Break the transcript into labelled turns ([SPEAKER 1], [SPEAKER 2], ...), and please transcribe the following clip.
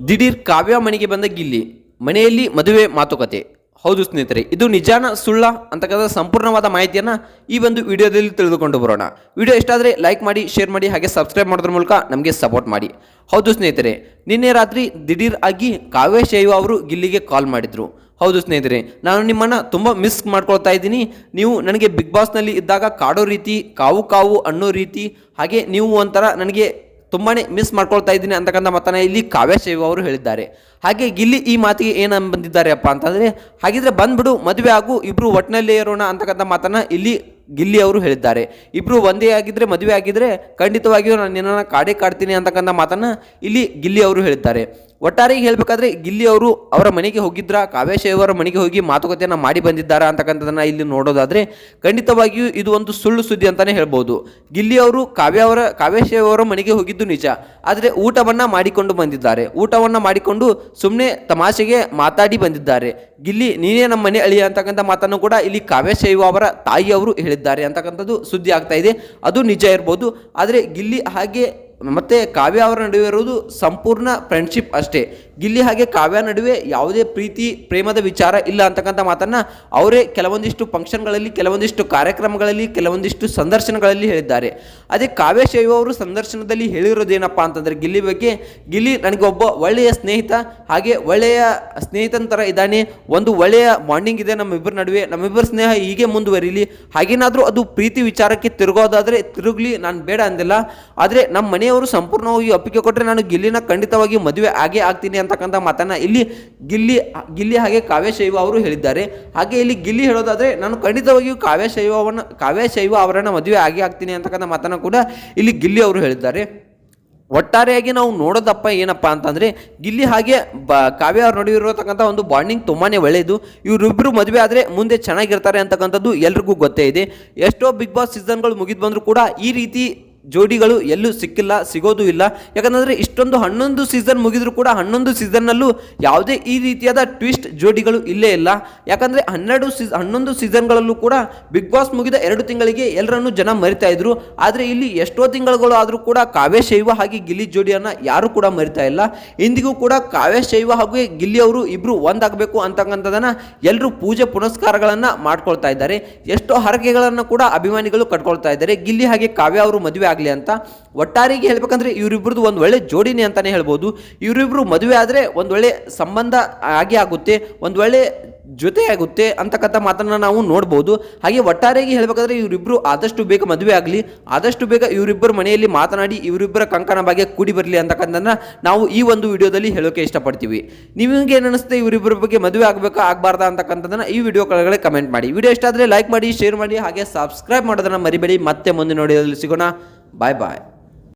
[SPEAKER 1] ದಿಢೀರ್ ಕಾವ್ಯ ಮನೆಗೆ ಬಂದ ಗಿಲ್ಲಿ, ಮನೆಯಲ್ಲಿ ಮದುವೆ ಮಾತುಕತೆ. ಹೌದು ಸ್ನೇಹಿತರೆ, ಇದು ನಿಜಾನ ಸುಳ್ಳ ಅಂತಕ್ಕಂಥ ಸಂಪೂರ್ಣವಾದ ಮಾಹಿತಿಯನ್ನು ಈ ಒಂದು ವಿಡಿಯೋದಲ್ಲಿ ತಿಳಿದುಕೊಂಡು ಬರೋಣ. ವಿಡಿಯೋ ಇಷ್ಟ ಆದರೆ ಲೈಕ್ ಮಾಡಿ, ಶೇರ್ ಮಾಡಿ, ಹಾಗೆ ಸಬ್ಸ್ಕ್ರೈಬ್ ಮಾಡೋದ್ರ ಮೂಲಕ ನಮಗೆ ಸಪೋರ್ಟ್ ಮಾಡಿ. ಹೌದು ಸ್ನೇಹಿತರೆ, ನಿನ್ನೆ ರಾತ್ರಿ ದಿಢೀರ್ ಆಗಿ ಕಾವ್ಯ ಶೈವ ಅವರು ಗಿಲ್ಲಿಗೆ ಕಾಲ್ ಮಾಡಿದ್ರು. ಹೌದು ಸ್ನೇಹಿತರೆ, ನಾನು ನಿಮ್ಮನ್ನು ತುಂಬ ಮಿಸ್ ಮಾಡ್ಕೊಳ್ತಾ ಇದ್ದೀನಿ. ನೀವು ನನಗೆ ಬಿಗ್ ಬಾಸ್ನಲ್ಲಿ ಇದ್ದಾಗ ಕಾಡೋ ರೀತಿ, ಕಾವು ಕಾವು ಅನ್ನೋ ರೀತಿ, ಹಾಗೆ ನೀವು ಒಂಥರ ನನಗೆ ತುಂಬಾ ಮಿಸ್ ಮಾಡ್ಕೊಳ್ತಾ ಇದ್ದೀನಿ ಅಂತಕ್ಕಂಥ ಮಾತನ್ನು ಇಲ್ಲಿ ಕಾವ್ಯ ಶೈವ ಅವರು ಹೇಳಿದ್ದಾರೆ. ಹಾಗೆ ಗಿಲ್ಲಿ ಈ ಮಾತಿಗೆ ಏನು ಬಂದಿದ್ದಾರೆ ಅಪ್ಪ ಅಂತಂದರೆ, ಹಾಗಿದ್ರೆ ಬಂದ್ಬಿಡು, ಮದುವೆ ಆಗು, ಇಬ್ಬರು ಒಟ್ಟಿನಲ್ಲೇ ಇರೋಣ ಅಂತಕ್ಕಂಥ ಮಾತನ್ನು ಇಲ್ಲಿ ಗಿಲ್ಲಿ ಅವರು ಹೇಳಿದ್ದಾರೆ. ಇಬ್ಬರು ಒಂದೇ ಆಗಿದ್ದರೆ, ಮದುವೆ ಆಗಿದ್ದರೆ ಖಂಡಿತವಾಗಿಯೂ ನಾನು ನಿನ್ನನ್ನು ಕಾಡೇ ಕಾಡ್ತೀನಿ ಅಂತಕ್ಕಂಥ ಮಾತನ್ನು ಇಲ್ಲಿ ಗಿಲ್ಲಿ ಅವರು ಹೇಳಿದ್ದಾರೆ. ಒಟ್ಟಾರೆ ಹೇಳಬೇಕಾದ್ರೆ ಗಿಲ್ಲಿ ಅವರು ಅವರ ಮನೆಗೆ ಹೋಗಿದ್ರ, ಕಾವ್ಯ ಶೈವ ಅವರ ಮನೆಗೆ ಹೋಗಿ ಮಾತುಕತೆಯನ್ನು ಮಾಡಿ ಬಂದಿದ್ದಾರಾ ಅಂತಕ್ಕಂಥದ್ದನ್ನು ಇಲ್ಲಿ ನೋಡೋದಾದರೆ ಖಂಡಿತವಾಗಿಯೂ ಇದು ಒಂದು ಸುಳ್ಳು ಸುದ್ದಿ ಅಂತಲೇ ಹೇಳ್ಬೋದು. ಗಿಲ್ಲಿ ಅವರು ಕಾವ್ಯ ಶೈವ ಅವರ ಮನೆಗೆ ಹೋಗಿದ್ದು ನಿಜ, ಆದರೆ ಊಟವನ್ನು ಮಾಡಿಕೊಂಡು ಬಂದಿದ್ದಾರೆ. ಊಟವನ್ನು ಮಾಡಿಕೊಂಡು ಸುಮ್ಮನೆ ತಮಾಷೆಗೆ ಮಾತಾಡಿ ಬಂದಿದ್ದಾರೆ. ಗಿಲ್ಲಿ ನೀನೇ ನಮ್ಮ ಮನೆ ಅಳಿಯ ಅಂತಕ್ಕಂಥ ಮಾತನ್ನು ಕೂಡ ಇಲ್ಲಿ ಕಾವ್ಯ ಶೈವ ಅವರ ತಾಯಿಯವರು ಹೇಳಿದ್ದಾರೆ ಅಂತಕ್ಕಂಥದ್ದು ಸುದ್ದಿ ಆಗ್ತಾ ಇದೆ. ಅದು ನಿಜ ಇರ್ಬೋದು, ಆದರೆ ಗಿಲ್ಲಿ ಹಾಗೆ ಮತ್ತು ಕಾವ್ಯ ಅವರ ನಡುವೆ ಇರುವುದು ಸಂಪೂರ್ಣ ಫ್ರೆಂಡ್ಶಿಪ್ ಅಷ್ಟೇ. ಗಿಲ್ಲಿ ಹಾಗೆ ಕಾವ್ಯ ನಡುವೆ ಯಾವುದೇ ಪ್ರೀತಿ ಪ್ರೇಮದ ವಿಚಾರ ಇಲ್ಲ ಅಂತಕ್ಕಂಥ ಮಾತನ್ನು ಅವರೇ ಕೆಲವೊಂದಿಷ್ಟು ಫಂಕ್ಷನ್ಗಳಲ್ಲಿ, ಕೆಲವೊಂದಿಷ್ಟು ಕಾರ್ಯಕ್ರಮಗಳಲ್ಲಿ, ಕೆಲವೊಂದಿಷ್ಟು ಸಂದರ್ಶನಗಳಲ್ಲಿ ಹೇಳಿದ್ದಾರೆ. ಅದೇ ಕಾವ್ಯ ಶೈವ ಅವರು ಸಂದರ್ಶನದಲ್ಲಿ ಹೇಳಿರೋದೇನಪ್ಪ ಅಂತಂದರೆ ಗಿಲ್ಲಿ ಬಗ್ಗೆ, ಗಿಲ್ಲಿ ನನಗೆ ಒಬ್ಬ ಒಳ್ಳೆಯ ಸ್ನೇಹಿತ, ಹಾಗೆ ಒಳ್ಳೆಯ ಸ್ನೇಹಿತನ ಥರ ಇದ್ದಾನೆ, ಒಂದು ಒಳ್ಳೆಯ ಬಾಂಡಿಂಗ್ ಇದೆ ನಮ್ಮಿಬ್ಬರ ನಡುವೆ, ನಮ್ಮಿಬ್ಬರ ಸ್ನೇಹ ಹೀಗೆ ಮುಂದುವರಿಲಿ, ಹಾಗೇನಾದರೂ ಅದು ಪ್ರೀತಿ ವಿಚಾರಕ್ಕೆ ತಿರುಗೋದಾದರೆ ತಿರುಗಲಿ, ನಾನು ಬೇಡ ಅಂದಿಲ್ಲ, ಆದರೆ ನಮ್ಮ ಮನೆಯವರು ಸಂಪೂರ್ಣವಾಗಿ ಒಪ್ಪಿಗೆ ಕೊಟ್ಟರೆ ನಾನು ಗಿಲ್ಲಿನ ಖಂಡಿತವಾಗಿ ಮದುವೆ ಆಗೇ ಆಗ್ತೀನಿ ಅಂತಕ್ಕಂಥ ಮಾತನ್ನು ಇಲ್ಲಿ ಗಿಲ್ಲಿ ಹಾಗೆ ಕಾವ್ಯ ಶೈವ ಅವರು ಹೇಳಿದ್ದಾರೆ. ಹಾಗೆ ಇಲ್ಲಿ ಗಿಲ್ಲಿ ಹೇಳೋದಾದರೆ ನಾನು ಖಂಡಿತವಾಗಿಯೂ ಕಾವ್ಯ ಶೈವ ಅವರನ್ನು ಮದುವೆ ಆಗೇ ಆಗ್ತೀನಿ ಅಂತಕ್ಕಂಥ ಮಾತನ್ನು ಕೂಡ ಇಲ್ಲಿ ಗಿಲ್ಲಿ ಅವರು ಹೇಳಿದ್ದಾರೆ. ಒಟ್ಟಾರೆಯಾಗಿ ನಾವು ನೋಡೋದಪ್ಪ ಏನಪ್ಪ ಅಂತಂದರೆ, ಗಿಲ್ಲಿ ಹಾಗೆ ಕಾವ್ಯ ಅವ್ರ ನಡುವೆ ಇರತಕ್ಕಂಥ ಒಂದು ಬಾಂಡಿಂಗ್ ತುಂಬಾ ಒಳ್ಳೆಯದು. ಇವರಿಬ್ಬರು ಮದುವೆ ಆದರೆ ಮುಂದೆ ಚೆನ್ನಾಗಿರ್ತಾರೆ ಅಂತಕ್ಕಂಥದ್ದು ಎಲ್ರಿಗೂ ಗೊತ್ತೇ ಇದೆ. ಎಷ್ಟೋ ಬಿಗ್ ಬಾಸ್ ಸೀಸನ್ಗಳು ಮುಗಿದು ಬಂದರೂ ಕೂಡ ಈ ರೀತಿ ಜೋಡಿಗಳು ಎಲ್ಲೂ ಸಿಕ್ಕಿಲ್ಲ, ಸಿಗೋದು ಇಲ್ಲ. ಯಾಕಂದರೆ ಇಷ್ಟೊಂದು 11 ಸೀಸನ್ ಮುಗಿದರೂ ಕೂಡ 11 ಸೀಸನ್ನಲ್ಲೂ ಯಾವುದೇ ಈ ರೀತಿಯಾದ ಟ್ವಿಸ್ಟ್ ಜೋಡಿಗಳು ಇಲ್ಲೇ ಇಲ್ಲ. ಯಾಕಂದರೆ 11 ಸೀಸನ್ಗಳಲ್ಲೂ ಕೂಡ ಬಿಗ್ ಬಾಸ್ ಮುಗಿದ 2 ತಿಂಗಳಿಗೆ ಎಲ್ಲರನ್ನೂ ಜನ ಮರಿತಾ ಇದ್ರು. ಆದರೆ ಇಲ್ಲಿ ಎಷ್ಟೋ ತಿಂಗಳುಗಳು ಆದರೂ ಕೂಡ ಕಾವ್ಯ ಶೈವ ಹಾಗೆ ಗಿಲ್ಲಿ ಜೋಡಿಯನ್ನು ಯಾರೂ ಕೂಡ ಮರಿತಾ ಇಲ್ಲ. ಇಂದಿಗೂ ಕೂಡ ಕಾವ್ಯ ಶೈವ ಹಾಗೂ ಗಿಲ್ಲಿ ಅವರು ಇಬ್ಬರು ಒಂದಾಗಬೇಕು ಅಂತಕ್ಕಂಥದ್ದನ್ನು ಎಲ್ಲರೂ ಪೂಜೆ ಪುನಸ್ಕಾರಗಳನ್ನು ಮಾಡ್ಕೊಳ್ತಾ ಇದ್ದಾರೆ. ಎಷ್ಟೋ ಹರಕೆಗಳನ್ನು ಕೂಡ ಅಭಿಮಾನಿಗಳು ಕಟ್ಕೊಳ್ತಾ ಇದ್ದಾರೆ, ಗಿಲ್ಲಿ ಹಾಗೆ ಕಾವ್ಯ ಅವರು ಮದುವೆ ಅಂತ. ಒಟ್ಟಾರೆಗೆ ಹೇಳ್ಬೇಕಂದ್ರೆ ಇವರಿಬ್ಬರದು ಒಂದು ಒಳ್ಳೆ ಜೋಡಿನೇ ಅಂತಾನೆ ಹೇಳ್ಬೋದು. ಇವರಿಬ್ರು ಮದುವೆ ಆದರೆ ಒಂದು ಒಳ್ಳೆ ಸಂಬಂಧ ಆಗುತ್ತೆ, ಒಂದು ಒಳ್ಳೆ ಜೊತೆ ಆಗುತ್ತೆ ಅಂತಕ್ಕಂಥ ಮಾತನ್ನು ನಾವು ನೋಡ್ಬೋದು. ಹಾಗೆ ಒಟ್ಟಾರೆಯಾಗಿ ಹೇಳಬೇಕಾದ್ರೆ ಇವರಿಬ್ಬರು ಆದಷ್ಟು ಬೇಗ ಮದುವೆ ಆಗಲಿ, ಆದಷ್ಟು ಬೇಗ ಇವರಿಬ್ಬರ ಮನೆಯಲ್ಲಿ ಮಾತನಾಡಿ ಇವರಿಬ್ಬರ ಕಂಕಣ ಬಗ್ಗೆ ಕೂಡಿ ಬರಲಿ ಅಂತಕ್ಕಂಥದ್ದನ್ನ ನಾವು ಈ ಒಂದು ವಿಡಿಯೋದಲ್ಲಿ ಹೇಳೋಕೆ ಇಷ್ಟಪಡ್ತೀವಿ. ನಿಮಗೆ ಏನು ಅನಿಸುತ್ತೆ, ಇವರಿಬ್ಬರ ಬಗ್ಗೆ ಮದುವೆ ಆಗಬೇಕಾ ಆಗಬಾರ್ದಾ ಅಂತಕ್ಕಂಥದ್ದನ್ನ ಈ ವಿಡಿಯೋ ಕೆಳಗಡೆ ಕಮೆಂಟ್ ಮಾಡಿ. ವಿಡಿಯೋ ಇಷ್ಟ ಆದರೆ ಲೈಕ್ ಮಾಡಿ, ಶೇರ್ ಮಾಡಿ, ಹಾಗೆ ಸಬ್ಸ್ಕ್ರೈಬ್ ಮಾಡೋದನ್ನು ಮರಿಬೇಡಿ. ಮತ್ತೆ ಮುಂದಿನ ವಿಡಿಯೋದಲ್ಲಿ ಸಿಗೋಣ. ಬಾಯ್ ಬಾಯ್.